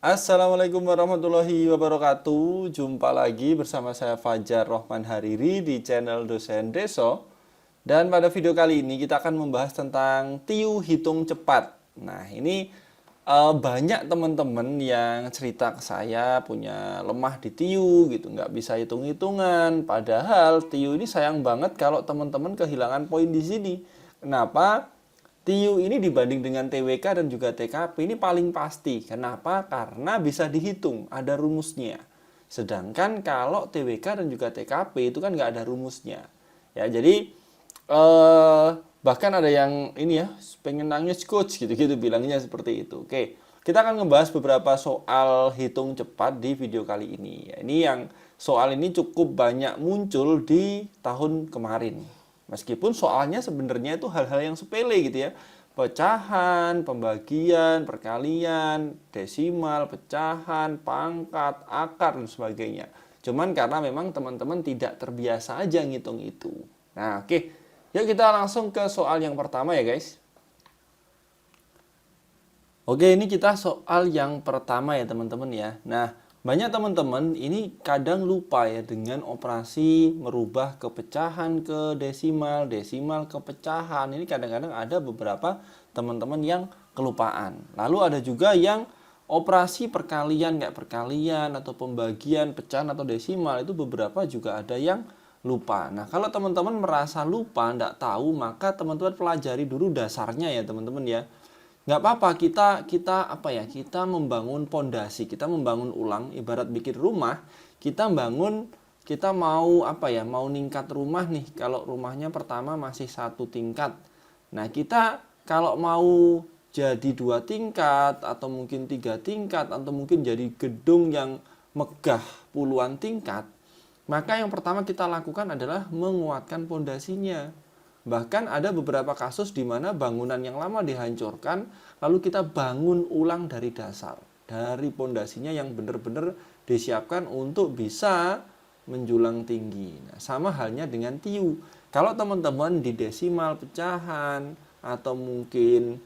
Assalamualaikum warahmatullahi wabarakatuh. Jumpa lagi bersama saya Fajar Rohman Hariri di channel Dosen Deso. Dan pada video kali ini kita akan membahas tentang TIU hitung cepat. Nah, ini banyak teman-teman yang cerita ke saya punya lemah di TIU gitu, nggak bisa hitung-hitungan. Padahal TIU ini sayang banget kalau teman-teman kehilangan poin di sini. Kenapa? TIU ini dibanding dengan TWK dan juga TKP ini paling pasti. Kenapa? Karena bisa dihitung, ada rumusnya. Sedangkan kalau TWK dan juga TKP itu kan nggak ada rumusnya. Ya, jadi bahkan ada yang ini ya, pengen nangis coach gitu-gitu bilangnya seperti itu. Oke, kita akan ngebahas beberapa soal hitung cepat di video kali ini. Ya, ini yang soal ini cukup banyak muncul di tahun kemarin. Meskipun soalnya sebenarnya itu hal-hal yang sepele gitu ya. Pecahan, pembagian, perkalian, desimal, pecahan, pangkat, akar, dan sebagainya. Cuman karena memang teman-teman tidak terbiasa aja ngitung itu. Nah, oke. Yuk kita langsung ke soal yang pertama ya guys. Oke, ini kita soal yang pertama ya teman-teman ya. Nah, banyak teman-teman ini kadang lupa ya dengan operasi merubah kepecahan ke desimal, desimal ke pecahan. Ini kadang-kadang ada beberapa teman-teman yang kelupaan. Lalu ada juga yang operasi perkalian kayak perkalian atau pembagian, pecahan atau desimal itu beberapa juga ada yang lupa. Nah, kalau teman-teman merasa lupa, tidak tahu, maka teman-teman pelajari dulu dasarnya ya teman-teman ya. Nggak apa-apa, kita membangun pondasi, kita membangun ulang, ibarat bikin rumah, kita mau mau ningkat rumah nih. Kalau rumahnya pertama masih satu tingkat, nah kita kalau mau jadi dua tingkat atau mungkin tiga tingkat atau mungkin jadi gedung yang megah puluhan tingkat, maka yang pertama kita lakukan adalah menguatkan pondasinya. Bahkan ada beberapa kasus di mana bangunan yang lama dihancurkan, lalu kita bangun ulang dari dasar, dari pondasinya yang benar-benar disiapkan untuk bisa menjulang tinggi. Nah, sama halnya dengan TIU. Kalau teman-teman di desimal, pecahan, atau mungkin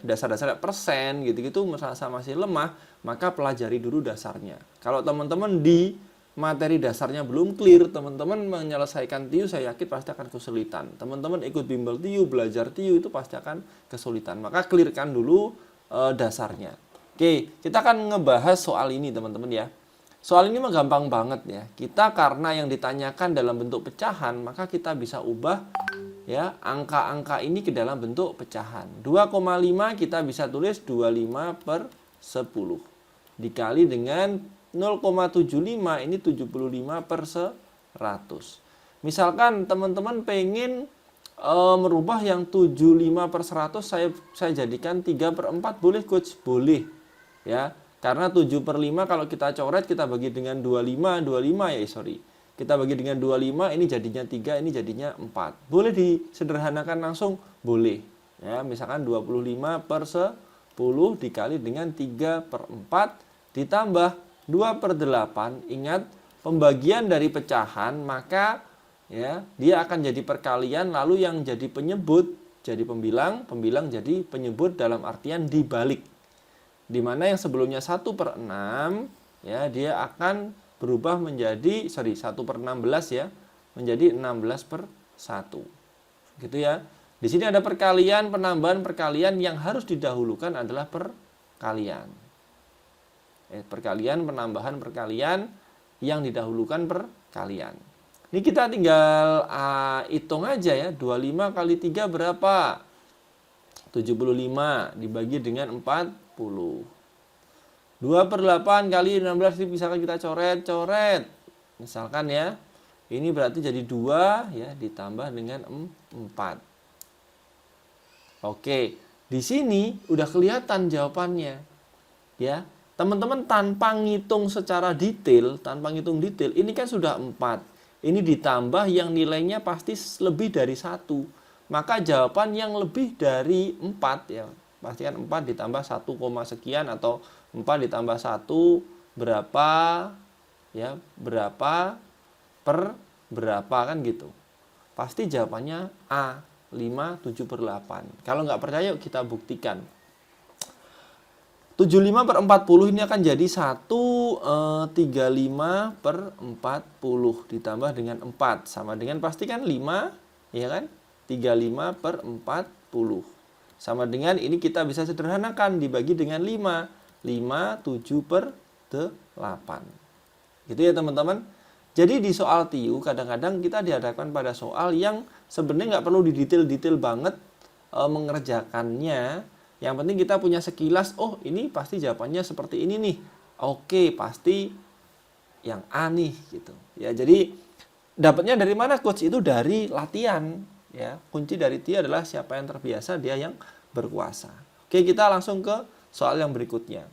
dasar-dasar persen gitu-gitu merasa masih lemah, maka pelajari dulu dasarnya. Kalau teman-teman di materi dasarnya belum clear, teman-teman menyelesaikan TIU saya yakin pasti akan kesulitan. Teman-teman ikut bimbel TIU, belajar TIU itu pasti akan kesulitan. Maka clearkan dulu dasarnya. Oke, kita akan ngebahas soal ini teman-teman ya. Soal ini mah gampang banget ya. Kita karena yang ditanyakan dalam bentuk pecahan, maka kita bisa ubah ya angka-angka ini ke dalam bentuk pecahan. 2,5 kita bisa tulis 25 per 10 dikali dengan 0,75 ini 75 per 100. Misalkan teman-teman pengen merubah yang 75 per 100 saya jadikan 3 per 4 boleh coach? Boleh ya, karena 7 per 5 kalau kita coret kita bagi dengan 25 ya sorry, kita bagi dengan 25 ini jadinya 3, ini jadinya 4. Boleh disederhanakan langsung? Boleh ya, misalkan 25 per 10 dikali dengan 3 per 4 ditambah 2 per 8. Ingat pembagian dari pecahan, maka ya dia akan jadi perkalian, lalu yang jadi penyebut jadi pembilang, pembilang jadi penyebut dalam artian dibalik. Dimana yang sebelumnya 1 per 6 ya dia akan berubah menjadi 1 per 16 ya, menjadi 16 per 1. Gitu ya. Di sini ada perkalian, penambahan, perkalian, yang harus didahulukan adalah perkalian. Perkalian, penambahan, perkalian, yang didahulukan perkalian. Ini kita tinggal hitung aja ya. 25 kali 3 berapa? 75 dibagi dengan 40. 2 per 8 kali 16 ini misalkan kita coret. Misalkan ya. Ini berarti jadi 2 ya ditambah dengan 4. Oke, di sini udah kelihatan jawabannya. Ya. Teman-teman tanpa ngitung secara detail, ini kan sudah 4. Ini ditambah yang nilainya pasti lebih dari 1. Maka jawaban yang lebih dari 4 ya, pastikan 4 ditambah 1, sekian atau 4 ditambah 1 berapa ya, berapa per berapa kan gitu. Pasti jawabannya A, 5, 7 per 8. Kalau nggak percaya yuk kita buktikan. 75 per 40 ini akan jadi 135 per 40 ditambah dengan 4. Sama dengan pasti kan 5, ya kan? 35 per 40. Sama dengan ini kita bisa sederhanakan dibagi dengan 5. 5, 7 per 8. Gitu ya teman-teman. Jadi di soal TIU kadang-kadang kita dihadapkan pada soal yang sebenarnya nggak perlu didetail-detail banget mengerjakannya. Yang penting kita punya sekilas, oh ini pasti jawabannya seperti ini nih. Oke, pasti yang A nih gitu. Ya, jadi dapatnya dari mana coach? Itu dari latihan, ya. Kunci dari dia adalah siapa yang terbiasa, dia yang berkuasa. Oke, kita langsung ke soal yang berikutnya.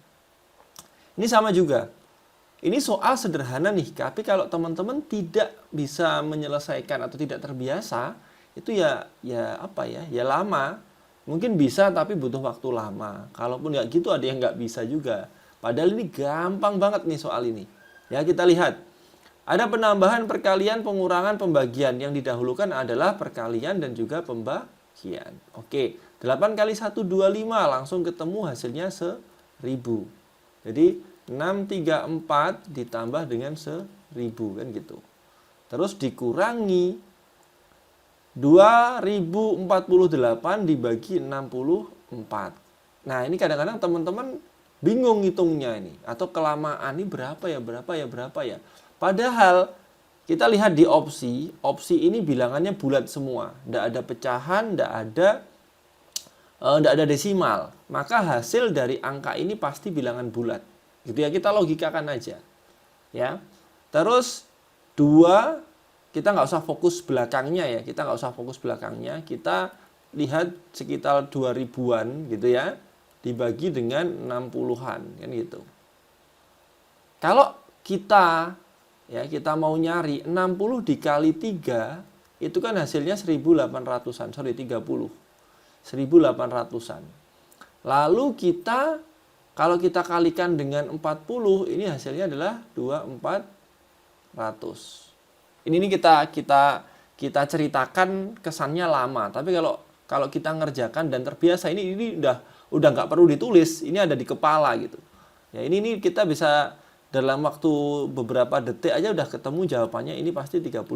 Ini sama juga. Ini soal sederhana nih, tapi kalau teman-teman tidak bisa menyelesaikan atau tidak terbiasa, itu ya apa ya? Ya lama. Mungkin bisa tapi butuh waktu lama. Kalaupun nggak gitu ada yang nggak bisa juga. Padahal ini gampang banget nih soal ini. Ya, kita lihat. Ada penambahan, perkalian, pengurangan, pembagian. Yang didahulukan adalah perkalian dan juga pembagian. Oke, 8 kali 1, 25. Langsung ketemu hasilnya 1000. Jadi 634 ditambah dengan 1000 kan gitu. Terus dikurangi 2048 dibagi 64. Nah, ini kadang-kadang teman-teman bingung ngitungnya ini atau kelamaan ini berapa ya. Padahal kita lihat di opsi ini bilangannya bulat semua, tidak ada pecahan, tidak ada desimal. Maka hasil dari angka ini pasti bilangan bulat. Gitu ya, kita logikakan aja. Ya. Terus 2, kita nggak usah fokus belakangnya ya. Kita Kita lihat sekitar 2000-an gitu ya. Dibagi dengan 60-an kan gitu. Kalau kita mau nyari 60 dikali 3, itu kan hasilnya 1800-an. Sorry, 30. 1800-an. Lalu kalau kita kalikan dengan 40, ini hasilnya adalah 2400. Ini kita ceritakan kesannya lama, tapi kalau kita ngerjakan dan terbiasa ini udah nggak perlu ditulis, ini ada di kepala gitu. Ya, ini kita bisa dalam waktu beberapa detik aja udah ketemu jawabannya, ini pasti 32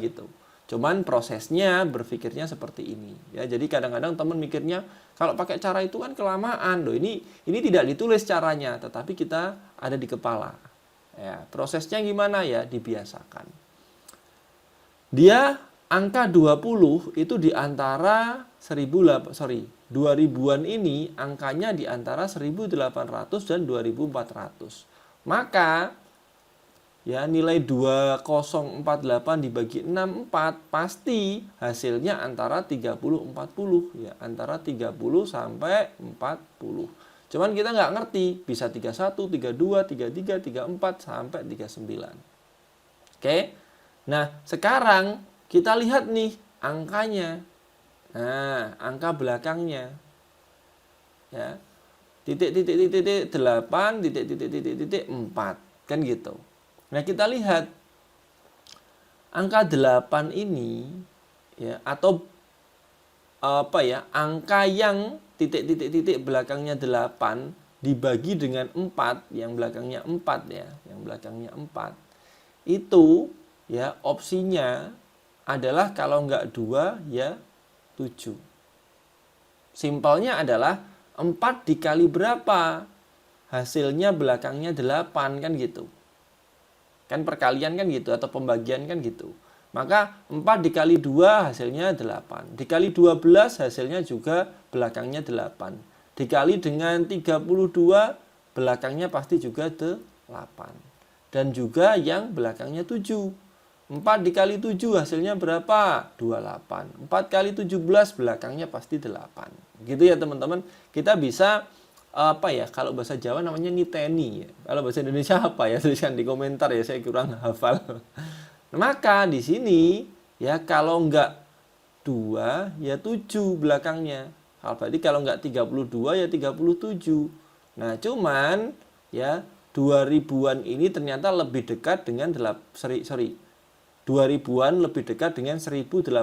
gitu. Cuman prosesnya berpikirnya seperti ini. Ya, jadi kadang-kadang teman mikirnya kalau pakai cara itu kan kelamaan loh. Ini tidak ditulis caranya, tetapi kita ada di kepala. Ya, prosesnya gimana ya? Dibiasakan. Dia angka 20 itu di antara 2000-an ini angkanya di antara 1800 dan 2400. Maka ya nilai 2048 dibagi 64 pasti hasilnya antara 30-40 ya, antara 30 sampai 40. Cuman kita nggak ngerti, bisa 31, 32, 33, 34 sampai 39. Oke. Nah, sekarang kita lihat nih angkanya. Nah, angka belakangnya. Ya. Titik 8, titik 4 kan gitu. Nah, kita lihat angka 8 ini ya, atau apa ya, angka yang titik belakangnya 8 dibagi dengan 4, yang belakangnya 4 ya, yang belakangnya 4. Itu ya opsinya adalah kalau enggak 2 ya 7. Simpelnya adalah 4 dikali berapa? Hasilnya belakangnya 8 kan gitu. Kan perkalian kan gitu, atau pembagian kan gitu. Maka 4 dikali 2 hasilnya 8. Dikali 12 hasilnya juga belakangnya 8. Dikali dengan 32 belakangnya pasti juga 8. Dan juga yang belakangnya 7. 4 dikali 7 hasilnya berapa? 28. 4 kali 17 belakangnya pasti 8. Gitu ya teman-teman. Kita bisa apa ya, kalau bahasa Jawa namanya niteni ya. Kalau bahasa Indonesia apa ya, tuliskan di komentar ya, saya kurang hafal. Maka di sini ya kalau enggak 2 ya 7 belakangnya. Berarti kalau enggak 32 ya 37. Nah, cuman ya 2000-an ini ternyata lebih dekat dengan 2000-an lebih dekat dengan 1800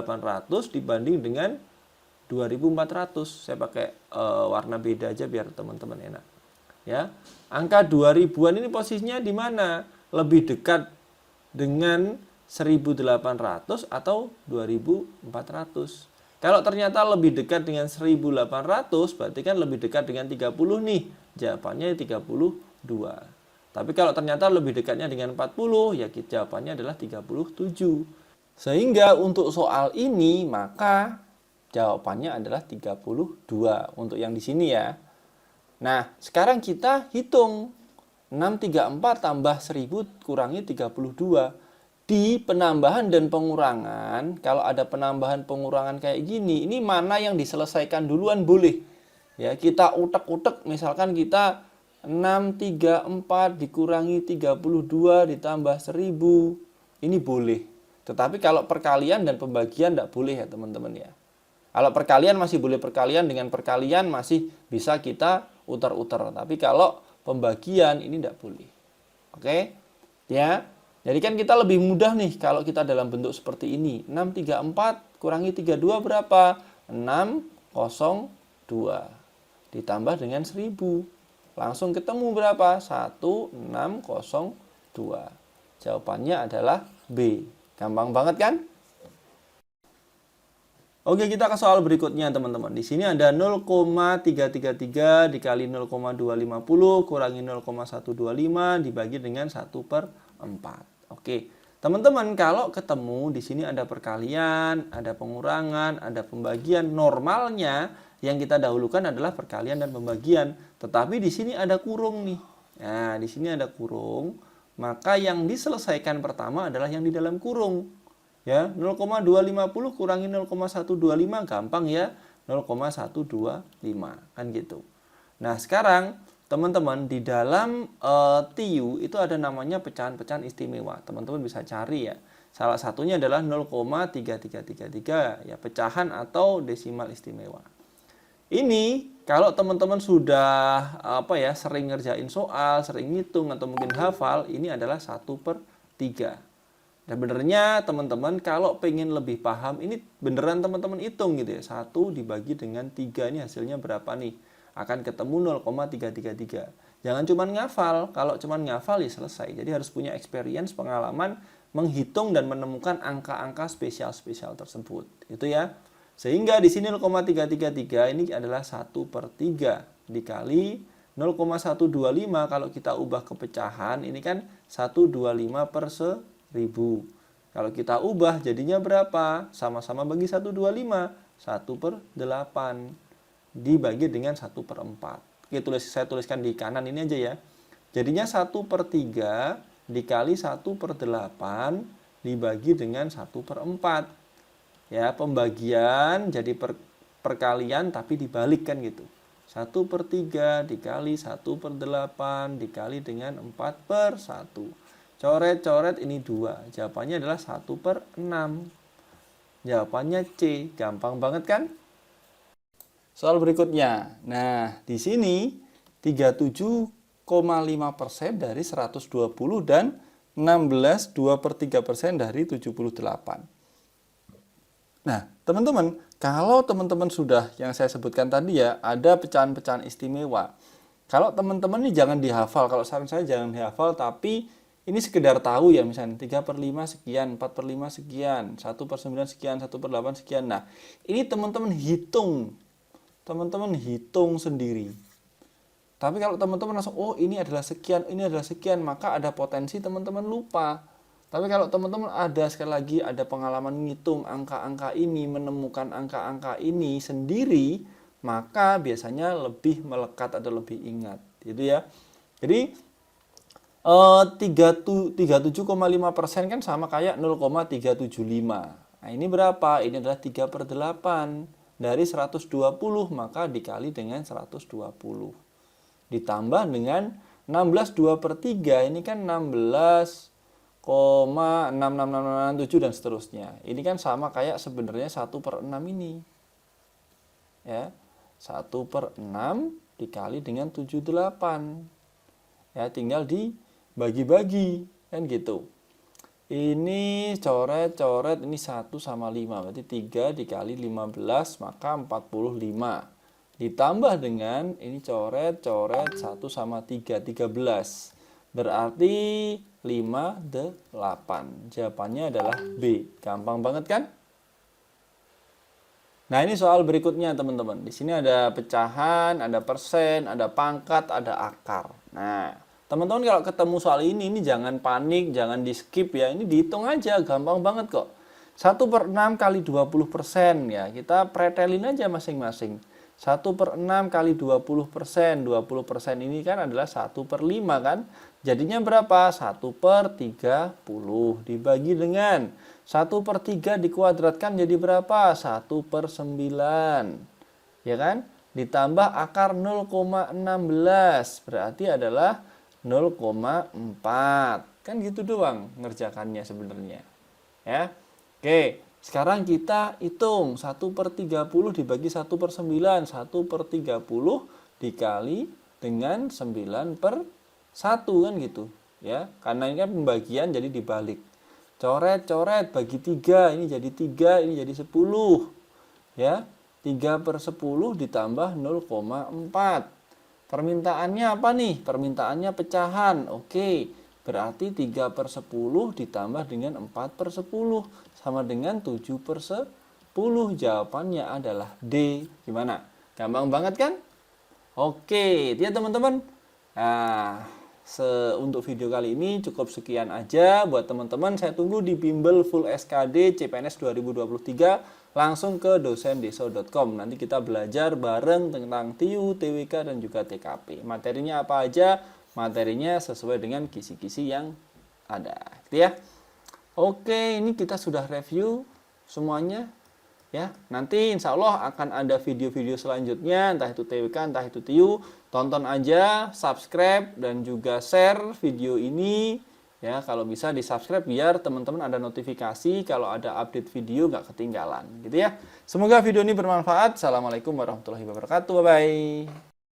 dibanding dengan 2400. Saya pakai warna beda aja biar teman-teman enak. Ya. Angka 2000-an ini posisinya di mana? Lebih dekat dengan 1800 atau 2400. Kalau ternyata lebih dekat dengan 1800, berarti kan lebih dekat dengan 30 nih. Jawabannya 32. Tapi kalau ternyata lebih dekatnya dengan 40, ya jawabannya adalah 37. Sehingga untuk soal ini maka jawabannya adalah 32 untuk yang di sini ya. Nah, sekarang kita hitung 634 tambah 1000 kurangi 32. Di penambahan dan pengurangan, kalau ada penambahan pengurangan kayak gini, ini mana yang diselesaikan duluan boleh. Ya, kita utek-utek, misalkan kita 634 dikurangi 32 ditambah 1000. Ini boleh. Tetapi kalau perkalian dan pembagian tidak boleh ya teman-teman ya. Kalau perkalian masih boleh perkalian dengan perkalian masih bisa kita uter-uter. Tapi kalau pembagian ini tidak boleh. Oke? Ya. Jadi kan kita lebih mudah nih kalau kita dalam bentuk seperti ini. 634 kurangi 32 berapa? 602. Ditambah dengan 1000. Langsung ketemu berapa? 1602. Jawabannya adalah B. Gampang banget kan? Oke, kita ke soal berikutnya teman-teman. Di sini ada 0,333 dikali 0,250 kurangi 0,125 dibagi dengan 1/4. Oke, teman-teman kalau ketemu di sini ada perkalian, ada pengurangan, ada pembagian, normalnya yang kita dahulukan adalah perkalian dan pembagian. Tetapi di sini ada kurung nih. Nah, di sini ada kurung. Maka yang diselesaikan pertama adalah yang di dalam kurung. Ya, 0,250 kurangi 0,125 gampang ya. 0,125 kan gitu. Nah, sekarang teman-teman di dalam TIU itu ada namanya pecahan-pecahan istimewa. Teman-teman bisa cari ya. Salah satunya adalah 0,3333 ya, pecahan atau desimal istimewa. Ini kalau teman-teman sudah sering ngerjain soal, sering ngitung atau mungkin hafal, ini adalah 1/3. Dan benernya teman-teman kalau pengen lebih paham, ini beneran teman-teman hitung gitu ya. 1 dibagi dengan 3 ini hasilnya berapa nih? Akan ketemu 0,333. Jangan cuma ngafal, kalau cuma ngafal ya selesai. Jadi harus punya experience, pengalaman menghitung dan menemukan angka-angka spesial-spesial tersebut. Itu ya. Sehingga di sini 0,333 ini adalah 1/3 dikali 0,125 kalau kita ubah ke pecahan ini kan 125/1000. Kalau kita ubah jadinya berapa? Sama-sama bagi 125, 1/8 dibagi dengan 1/4. Oke, saya tuliskan di kanan ini aja ya. Jadinya 1/3 dikali 1/8 dibagi dengan 1/4. Ya, pembagian jadi perkalian tapi dibalikkan gitu. 1/3 dikali 1/8 dikali dengan 4/1. Coret-coret ini 2. Jawabannya adalah 1/6. Jawabannya C. Gampang banget kan? Soal berikutnya. Nah, di sini 37,5% dari 120 dan 16 2/3% dari 78. Nah, teman-teman, kalau teman-teman sudah yang saya sebutkan tadi ya, ada pecahan-pecahan istimewa. Kalau teman-teman ini jangan dihafal, kalau saran saya jangan dihafal, tapi ini sekedar tahu ya, misalnya 3/5 sekian, 4/5 sekian, 1/9 sekian, 1/8 sekian. Nah, ini teman-teman hitung sendiri. Tapi kalau teman-teman langsung, oh ini adalah sekian, maka ada potensi teman-teman lupa. Tapi kalau teman-teman ada sekali lagi ada pengalaman ngitung angka-angka ini, menemukan angka-angka ini sendiri, maka biasanya lebih melekat atau lebih ingat, gitu ya. Jadi 37,5% kan sama kayak 0,375. Nah, ini berapa? Ini adalah 3/8 dari 120, maka dikali dengan 120. Ditambah dengan 16 2/3, ini kan 16,66667 dan seterusnya. Ini kan sama kayak sebenarnya 1/6 ini. Ya. 1/6 dikali dengan 78. Ya, tinggal dibagi-bagi kan gitu. Ini coret-coret ini 1 sama 5, berarti 3 dikali 15 maka 45. ditambah dengan ini coret 1 sama 3, 13. Berarti 5, 8. Jawabannya adalah B. Gampang banget kan? Nah, ini soal berikutnya teman-teman. Di sini ada pecahan, ada persen, ada pangkat, ada akar. Nah, teman-teman kalau ketemu soal ini jangan panik, jangan di skip ya. Ini dihitung aja, gampang banget kok. 1/6 kali 20% ya. Kita pretelin aja masing-masing. 1/6 kali 20%. 20% ini kan adalah 1/5 kan. Jadinya berapa? 1/30 dibagi dengan 1/3 dikuadratkan jadi berapa? 1/9. Ya kan? Ditambah akar 0,16. Berarti adalah 0,4. Kan gitu doang ngerjakannya sebenarnya. Ya. Oke, sekarang kita hitung 1/30 dibagi 1/9. 1/30 dikali dengan 9/1 kan gitu. Ya, karena ini kan pembagian jadi dibalik. Coret-coret bagi 3, ini jadi 3, ini jadi 10. Ya, 3/10 ditambah 0,4. Permintaannya apa nih? Permintaannya pecahan. Oke, berarti 3/10 ditambah dengan 4/10 sama dengan 7/10. Jawabannya adalah D. Gimana? Gampang banget kan? Oke, ya teman-teman. Nah, untuk video kali ini cukup sekian aja buat teman-teman. Saya tunggu di bimbel full SKD CPNS 2023. Langsung ke dosendeso.com. Nanti kita belajar bareng tentang TIU, TWK, dan juga TKP. Materinya apa aja? Materinya sesuai dengan kisi-kisi yang ada. Gitu ya. Oke, ini kita sudah review semuanya. Ya, nanti insya Allah akan ada video-video selanjutnya, entah itu TWK, entah itu TIU. Tonton aja, subscribe, dan juga share video ini. Ya, kalau bisa di subscribe biar teman-teman ada notifikasi kalau ada update video gak ketinggalan. Gitu ya. Semoga video ini bermanfaat. Assalamualaikum warahmatullahi wabarakatuh. Bye-bye.